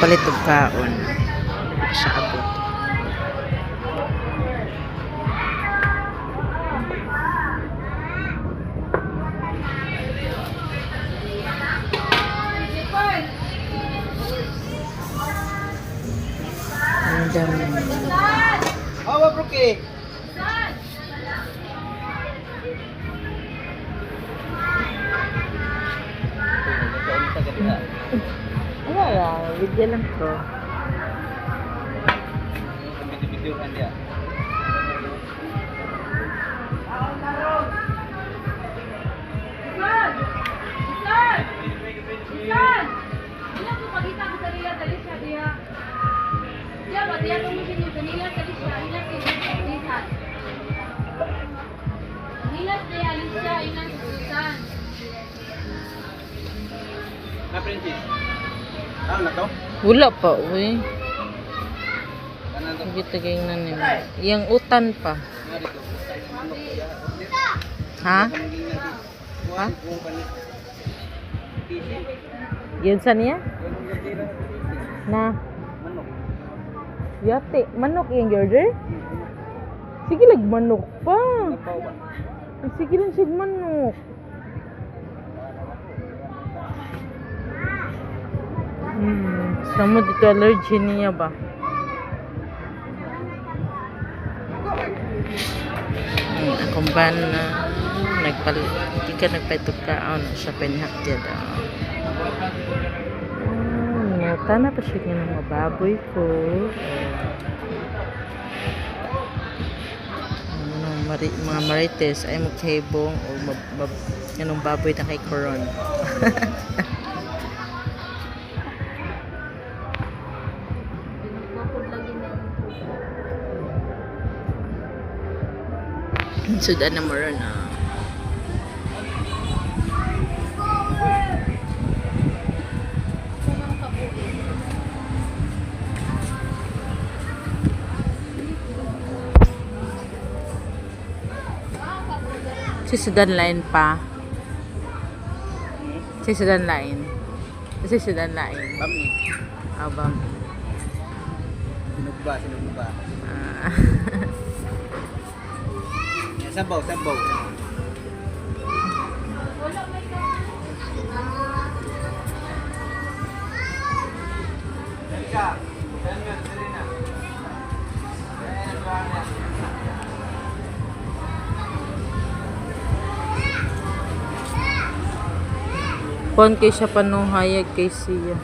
Nagpalit og kaon. Siya abot. Ang dami. Hawa bro ke. Wala lang, video lang ko. Video kan dia. Na Princess. Ano na to? Wala pa, uy. Ano to? Hindi tagay na nila. Yang utan pa. Ha? Ha? Yun sa niya? Na? Yate, manok yung order? Sige lang, manok pa. Sige lang siya manok. Sama dito allergy niya ba? Akong ban na hindi ka nagpaitog ka siya pinhak dyan. Nota na pa siya ng mga baboy ko. Mga marites ay magkahibong o ganong baboy na kay Coron. Sudan na mara na. Si Sudan line pa. Si Sudan line. Si Sudan line. Bami. Abang. Sinugba. Sabaw. Pon kay siya panuhayag kay siya.